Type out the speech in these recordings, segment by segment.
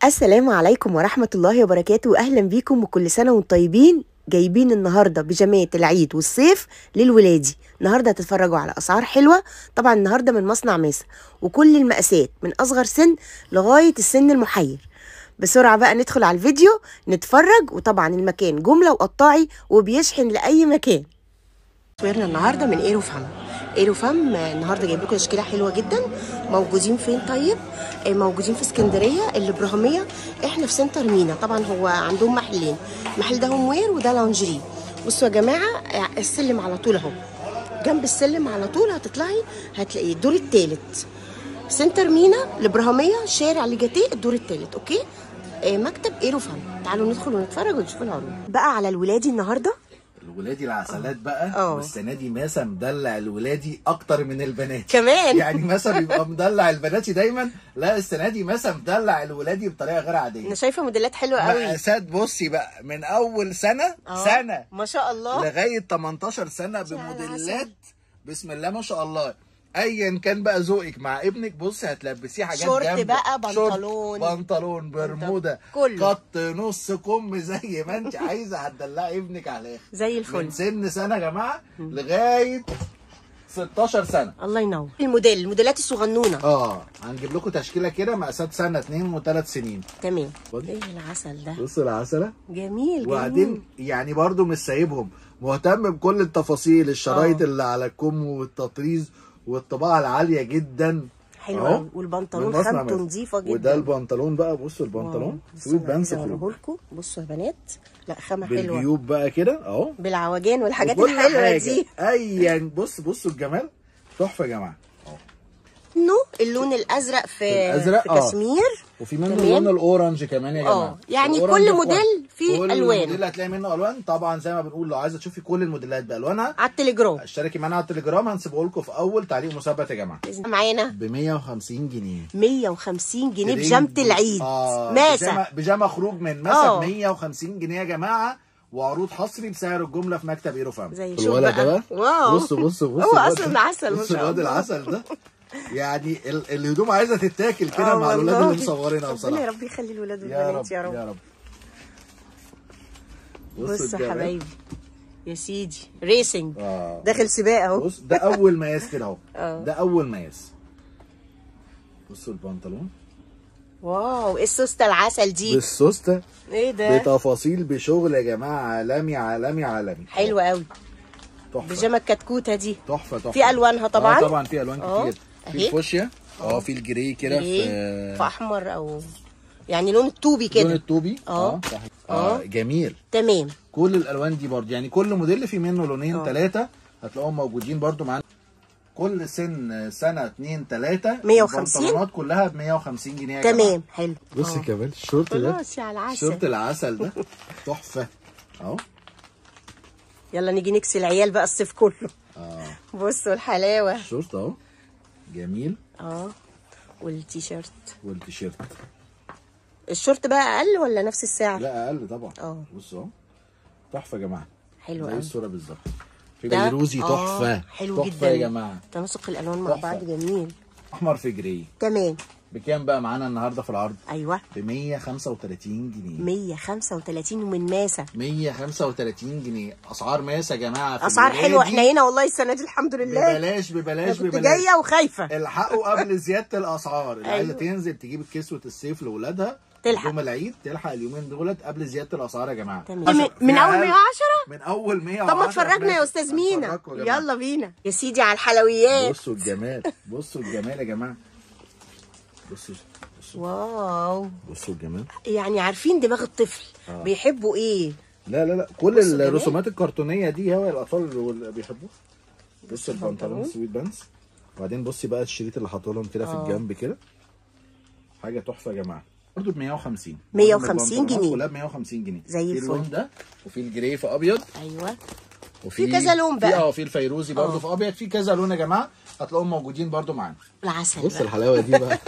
السلام عليكم ورحمة الله وبركاته، وأهلا بيكم وكل سنة وانتم طيبين. جايبين النهاردة بيجامات العيد والصيف للولادي. النهاردة هتتفرجوا على أسعار حلوة. طبعا النهاردة من مصنع ماسة وكل المقاسات من أصغر سن لغاية السن المحير. بسرعة بقى ندخل على الفيديو نتفرج. وطبعا المكان جملة وقطاعي وبيشحن لأي مكان. تصويرنا النهاردة من ايروفام. ايروفام النهارده جايب لكم تشكيله حلوه جدا. موجودين فين؟ طيب موجودين في اسكندريه الابراهيميه. احنا في سنتر مينا. طبعا هو عندهم محلين، المحل ده هوم وير وده لانجري. بصوا يا جماعه، السلم على طول اهو، جنب السلم على طول هتطلعي هتلاقيه الدور الثالث. سنتر مينا الابراهيميه، شارع لجاتيه، الدور الثالث. اوكي، مكتب ايروفام. تعالوا ندخل ونتفرج ونشوف العروض بقى على الولادي النهارده. الولادي العسلات بقى. والسنه دي ماسة مدلع الولادي اكتر من البنات كمان. يعني ماسة بيبقى مدلع البناتي دايما، لا السنه دي ماسة مدلع الولادي بطريقه غير عاديه. انا شايفه موديلات حلوه قوي. مقاسات بصي بقى من اول سنه ما شاء الله لغايه 18 سنه بموديلات بسم الله ما شاء الله. ايا كان بقى ذوقك مع ابنك بصي هتلبسيه حاجات شورت جامده بقى، بنطلون برمودا قط نص كم زي ما انت عايزه. هتدلعي ابنك على الاخر زي الفل من سن سنه يا جماعه لغايه 16 سنه. الله ينور. الموديلات الصغنونه هنجيب لكم تشكيله كده مقاسات سنه 2 و3 سنين. تمام. ايه العسل ده؟ بصوا العسله جميل. وبعدين يعني برضو مش سايبهم، مهتم بكل التفاصيل، الشرايط اللي على الكم والتطريز والطباعه العاليه جدا. حلو قوي. والبنطلون خامته نظيفه جدا. وده البنطلون بقى، بصوا البنطلون سويت بانس لكم. بصوا يا بنات، لا خامه حلوه بالجيوب بقى كده اهو، بالعوجان والحاجات الحلوه دي. ايا بصوا الجمال، تحفه يا جماعه. اللون الازرق في كشمير، وفي منه اللون الاورنج كمان يا جماعه. يعني كل موديل فيه الوان، كل موديل هتلاقي منه الوان. طبعا زي ما بنقول لو عايزه تشوفي كل الموديلات بالوانها على التليجرام اشتركي معانا على التليجرام، هنسيبه لكم في اول تعليق مثبت يا جماعه. معانا ب 150 جنيه. 150 جنيه بيجامه العيد. ماسة بيجامه خروج من ماسة ب 150 جنيه يا جماعه، وعروض حصري بسعر الجمله في مكتب ايروفام. زي الولد ده بقى. واو، بصوا هو اصلا عسل. بصوا الواد العسل ده، يعني الهدوم عايزه تتاكل كده مع الولاد اللي مصورينها بصراحه. ربنا يا رب يخلي الولاد والبنات يا رب يا رب. بصوا يا حبايبي يا سيدي، ريسنج داخل سباق اهو. بص ده اول مقاس كده اهو، ده اول مقاس. بصوا البنطلون، واو، ايه السوسته العسل دي؟ بالسوسته، ايه ده؟ بتفاصيل بشغل يا جماعه عالمي عالمي عالمي. حلو قوي. تحفه. بيجامه الكتكوته دي تحفه في الوانها طبعا. طبعا في الوان كتير. في الفوشيا، في الجري كده، في احمر او يعني لون الطوبي كده. لون الطوبي جميل. تمام. كل الالوان دي برضه يعني كل موديل في منه لونين 3 هتلاقوهم موجودين برضه معانا. كل سنه 2 3 150. البنطلونات كلها ب 150 جنيه يا جماعه. تمام. حلو. بصي كمان الشورت ده، خلاص على العسل. شورت العسل ده تحفه اهو. يلا نيجي نكسي العيال بقى الصيف كله. بصوا الحلاوه. الشورت اهو جميل. والتيشيرت. الشورت بقى اقل ولا نفس السعر؟ لا اقل طبعا. بصوا اهو تحفه يا جماعه. حلو قوي. زي الصوره بالظبط. في فيروزي تحفه. حلو تحفة جدا يا جماعه. تناسق الالوان مع بعض جميل. احمر في جراي. تمام. بكام بقى معانا النهارده في العرض؟ ايوه ب 135 جنيه. 135 ومن ماسة. 135 جنيه. اسعار ماسة يا جماعه. اسعار حلوه. احنا هنا والله السنه دي الحمد لله ببلاش. كنت جايه وخايفه. الحقوا قبل زياده الاسعار. اللي عايزه تنزل تجيب كسوه الصيف لاولادها تلحق يوم العيد، تلحق اليومين دولت قبل زياده الاسعار يا جماعه. من اول 110. من اول 110. طب ما اتفرجنا يا استاذ مينا. يلا بينا يا سيدي على الحلويات. بصوا الجمال، بصوا الجمال يا جماعه. بصوا واو، بصوا الجمال. يعني عارفين دماغ الطفل بيحبوا ايه. لا كل الرسومات الكرتونيه دي هو الاطفال اللي بيحبوها. بصوا البنطلون سويت بانس. وبعدين بصي بقى الشريط اللي حاطه لهم كده في الجنب كده، حاجه تحفه يا جماعه. برضه ب 150. 150 جنيه. كلها ب 150 جنيه. زي الفل. في اللون ده وفي الجري في ابيض. ايوه. وفي كذا لون بقى. في الفيروزي برضه في ابيض. في كذا لون يا جماعه هتلاقوهم موجودين برضه معانا. العسل. بص الحلاوه دي بقى.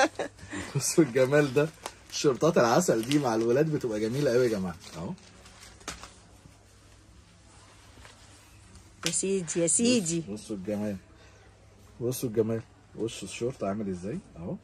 بصوا الجمال ده. الشورتات العسل دي مع الولاد بتبقى جميله قوي يا جماعه اهو. يا سيدي يا سيدي. بصوا الجمال، بصوا الجمال. بصوا الشورت عامل ازاي اهو،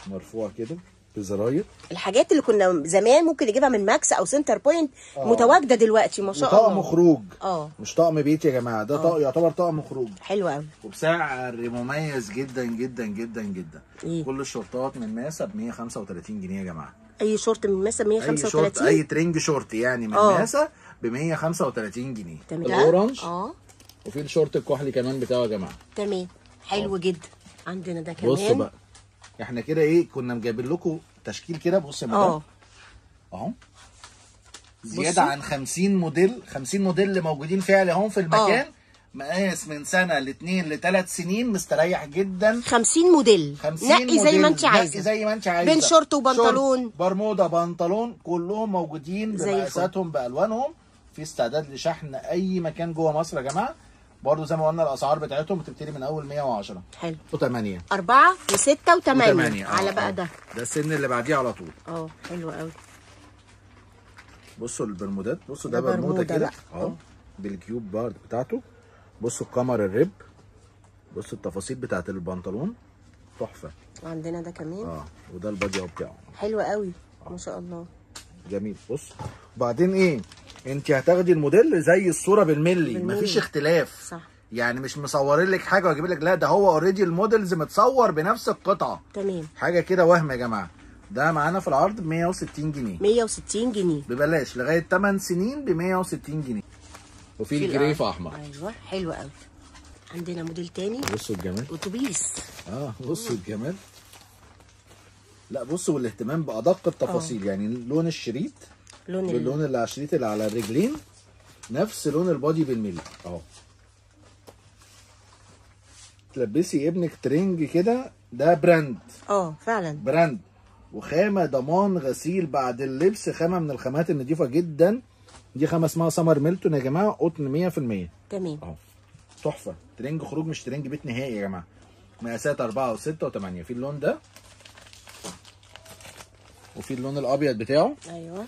مرفوع كده بزراير. الحاجات اللي كنا زمان ممكن نجيبها من ماكس او سنتر بوينت متواجده دلوقتي ما شاء الله. طقم خروج، اه مش طقم بيت يا جماعه، ده طقم يعتبر طقم خروج. حلو قوي. وبسعر مميز جدا جدا جدا جدا. إيه؟ كل الشورتات من ماسه ب 135 جنيه يا جماعه. اي شورت من ماسه ب 135. اي شورت، اي ترنج شورت يعني من ماسه ب 135 جنيه. تمام. الاورنج وفي الشورت الكحلي كمان بتاعه يا جماعه. تمام حلو جدا. عندنا ده كمان. بصوا بقى احنا كده ايه كنا مجايبين لكم تشكيل كده. بص يا مدام اهو زياده عن 50 موديل. 50 موديل اللي موجودين فعلا اهو في المكان. مقاس من سنه ل2 ل3 سنين مستريح جدا. 50 موديل. 50 نقي زي ما انت عايزه. نقي زي ما انت عايزه. بين شورت وبنطلون، شورت برمودا بنطلون، كلهم موجودين بمقاساتهم بالوانهم. في استعداد لشحن اي مكان جوه مصر يا جماعه. برضه زي ما قلنا الاسعار بتاعتهم بتبتدي من اول 110. حلو. و8 4 و6 و8 على بقى ده السن اللي بعديه على طول. حلو قوي. بصوا البرمودات. بصوا ده برمودا كده اهو بالكيوب بارد بتاعته. بصوا القمر الرب. بصوا التفاصيل بتاعت البنطلون تحفه. وعندنا ده كمان وده البادي بتاعه حلو قوي ما شاء الله. جميل. بص وبعدين ايه، انت هتاخدي الموديل زي الصوره بالملي. مفيش اختلاف. صح. يعني مش مصورين لك حاجه واجيب لك، لا ده هو اوريدي الموديلز متصور بنفس القطعه. تمام. حاجه كده وهم يا جماعه. ده معانا في العرض ب 160 جنيه. 160 جنيه ببلاش لغايه 8 سنين ب 160 جنيه. وفي الجريف احمر. ايوه حلو قوي. عندنا موديل تاني. بصوا الجمال. اتوبيس. بصوا الجمال. لا بصوا والاهتمام بادق التفاصيل. يعني لون الشريط باللون اللي على الشريط اللي على الرجلين نفس لون البادي بالملي اهو. تلبسي ابنك ترنج كده. ده براند. فعلا براند. وخامه ضمان غسيل بعد اللبس. خامه من الخامات النضيفه جدا. دي خامه اسمها سمر ميلتون يا جماعه. قطن 100%. تمام اهو تحفه. ترنج خروج مش ترنج بيت نهائي يا جماعه. مقاسات 4 و6 و8. في اللون ده وفي اللون الابيض بتاعه. ايوه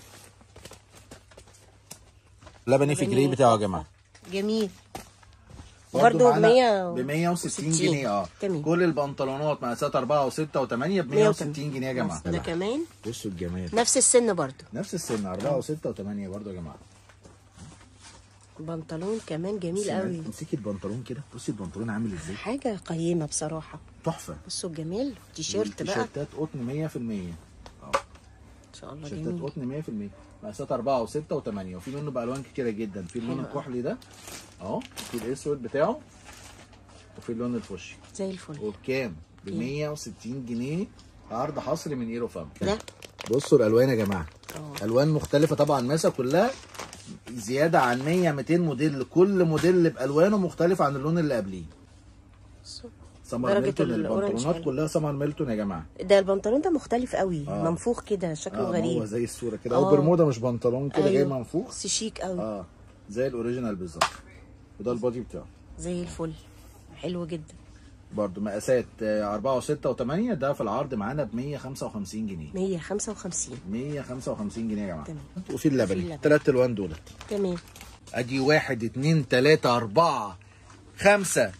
لبني في جري بتاعه يا جماعه. جميل. برضه ب 160 جنيه. كل البنطلونات مقاسات 4 و6 و8 ب 160 جنيه يا جماعه. ده كمان. بصوا الجمال. نفس السن برضه. نفس السن 4 و6 و8 برضه يا جماعه. بنطلون كمان جميل قوي. امسكي البنطلون كده. بصي البنطلون عامل ازاي. حاجه قيمه بصراحه. تحفه. بصوا الجمال. تيشيرت بقى. تيشيرتات قطن 100%. ان شاء الله جميل. تيشيرتات قطن 100%. مقاسات 4 و6 و8. وفي منه بالوان كتيره جدا. في اللون الكحلي ده اهو. في الاسود بتاعه. وفي اللون الفوشي زي الفل. وبكام؟ ب 160 جنيه. عرض حصري من ايرو فام. ده بصوا الالوان يا جماعه. الوان مختلفه طبعا. ماسه كلها زياده عن 100 200 موديل. كل موديل بالوانه مختلف عن اللون اللي قبليه. سمر ميلتون. البنطلونات كلها سمر ميلتون يا جماعه. ده البنطلون ده مختلف قوي. منفوخ كده شكله غريب. هو زي الصوره كده. او برمودا مش بنطلون كده. جاي منفوخ. بس شيك قوي. زي الاوريجينال بالظبط. وده البادي بتاعه زي الفل. حلو جدا. برضو مقاسات 4 و6 و8. ده في العرض معانا ب 155 جنيه. 155 جنيه يا جماعه. تمام. وفي اللبني 3 الوان دولت. تمام. ادي 1 2 3 4 5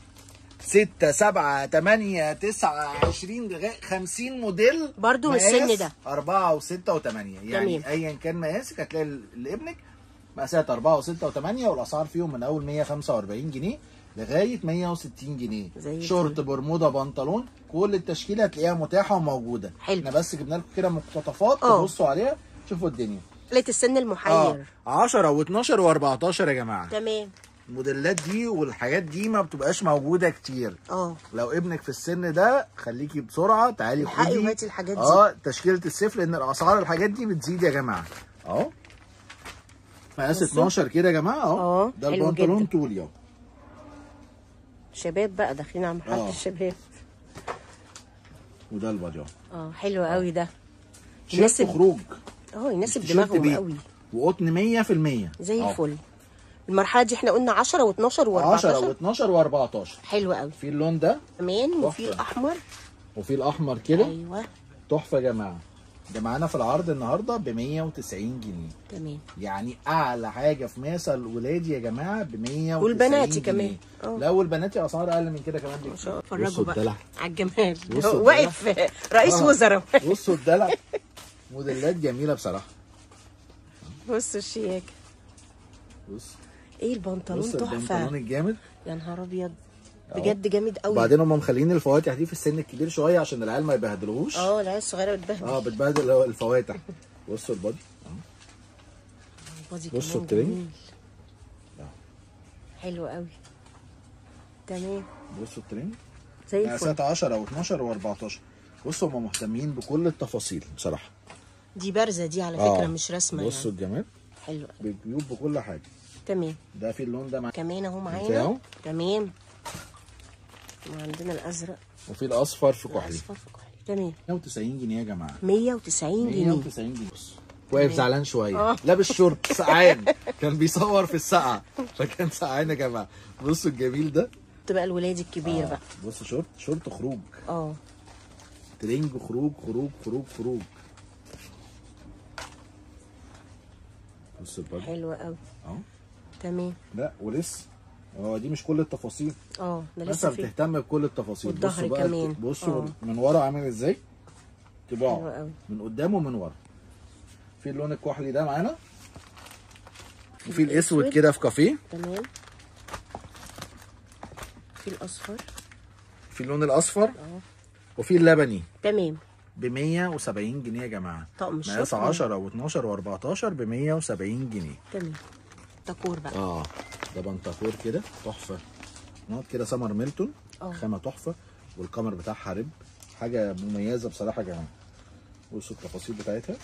6 7 8 9 20 لغايه 50 موديل برضو من السن ده. 4 و6 و8. يعني ايا كان مقاسك هتلاقي لابنك مقاسات 4 و6 و8. والاسعار فيهم من اول 145 جنيه لغايه 160 جنيه. شورت برمودا بنطلون. كل التشكيله هتلاقيها متاحه وموجوده. حلو. احنا بس جبنا لكم كده مقتطفات تبصوا عليها شوفوا الدنيا. لقيت السن المحير. 10 و12 و14 يا جماعه. تمام. الموديلات دي والحاجات دي ما بتبقاش موجوده كتير. لو ابنك في السن ده خليكي بسرعه تعالي خدي وهاتي الحاجات دي. تشكيله الصيف لان الاسعار الحاجات دي بتزيد يا جماعه. مقاس 12 كده يا جماعه. ده البنطلون طولي اهو. شباب بقى داخلين على مرحله الشباب. وده البادي حلو قوي ده. يناسب خروج. يناسب دماغهم قوي. وقطن 100%. زي الفل. المرحله دي احنا قلنا 10 و12 و14. 10 و12 و14. حلو قوي. في اللون ده كمان. وفي الاحمر. وفي الاحمر كده. ايوه تحفه يا جماعه. ده معانا في العرض النهارده ب 190 جنيه. تمام. يعني اعلى حاجه في ماسه الولادي يا جماعه ب 190 والبناتي جنيه. كمان. لا والبناتي اسعار اقل من كده كمان ما شاء الله. بكتير. اتفرجوا بقى على الجمال، بصوا واقف رئيس وزراء. بصوا الدلع، موديلات جميله بصراحه. بصوا الشياكه. بص ايه البنطلون بص تحفه. البنطلون الجامد يا نهار ابيض، بجد جامد قوي. وبعدين هم مخلين الفواتح دي في السن الكبير شويه عشان العيال ما يبهدلوهوش. العيال الصغيره بتبهدل. بتبهدل الفواتح. بصوا البادي. البادي بصوا كمان الترنج. جميل. حلو قوي. تمام. بصوا الترنج زي الفل. مقاسات 10 و 12 و14. بصوا هم مهتمين بكل التفاصيل بصراحه. دي بارزه دي على فكره، مش رسمه بصوا يعني. الجمال. حلو قوي. بالجيوب بكل حاجه. تمام. ده في اللون ده كمان اهو معانا. بتاعه. تمام. وعندنا الازرق. وفي الاصفر في كحلي. الاصفر في كحلي. تمام. 190 جنيه يا جماعه. 190 جنيه. 190 جنيه. بص واقف زعلان شويه، لابس شورت سقعان، كان بيصور في السقعه فكان سقعان يا جماعه. بصوا الجميل ده. تبقى الولاد الكبير بقى. بص شورت خروج. ترنج خروج خروج خروج خروج. بص البادي. حلوه قوي. تمام. لا ولسه دي مش كل التفاصيل. ده لسه مثلا في. بتهتم بكل التفاصيل. والظهر بصوا بقى كمان. بصوا من ورا عامل ازاي طباعه. حلو قوي. من قدام ومن ورا. في اللون الكحلي ده معانا، وفي الاسود كده في كافيه. تمام. في الاصفر. في اللون الاصفر. وفي اللبني. تمام. ب 170 جنيه يا جماعه. طقم مقاس 10 و12 و14 ب 170 جنيه. تمام. تاكور بقى. ده بنطاكور كده تحفه. نقط كده سمر ميلتون. خامه تحفه، والكمر بتاعها رب، حاجه مميزه بصراحه يا جماعه. بصوا التفاصيل بتاعتها.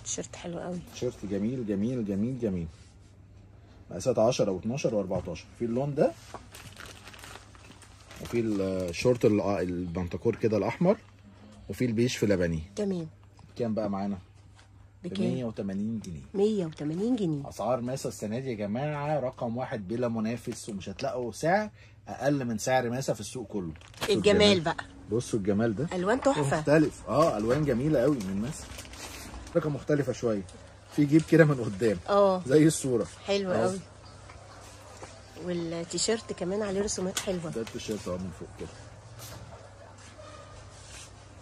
تيشيرت حلو قوي. تيشيرت جميل جميل جميل جميل. مقاسات 10 و12 و14. في اللون ده، وفي الشورت البنطاكور كده الاحمر، وفي البيج في لبني. تمام. كام بقى معانا؟ بكام؟ 180 جنيه. 180 جنيه. اسعار ماسه السنه دي يا جماعه رقم واحد بلا منافس، ومش هتلاقوا سعر اقل من سعر ماسه في السوق كله. الجمال بقى. بصوا الجمال ده. الوان تحفه. مختلف. الوان جميله قوي من ماسه. رقم مختلفه شويه. في جيب كده من قدام. زي الصوره. حلو قوي. والتيشيرت كمان عليه رسومات حلوه. ده التيشيرت من فوق كده.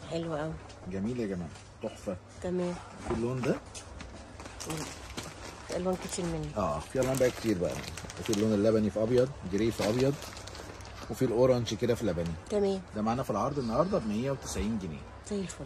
حلو قوي. جميل يا جماعه، تحفه. تمام. في اللون ده. الوان كتير منه. في الوان بقى كتير بقى. وفي اللون اللبني في ابيض، جري في ابيض، وفي الاورنج كده في لبني. تمام. ده معانا في العرض النهارده ب 190 جنيه. زي الفل.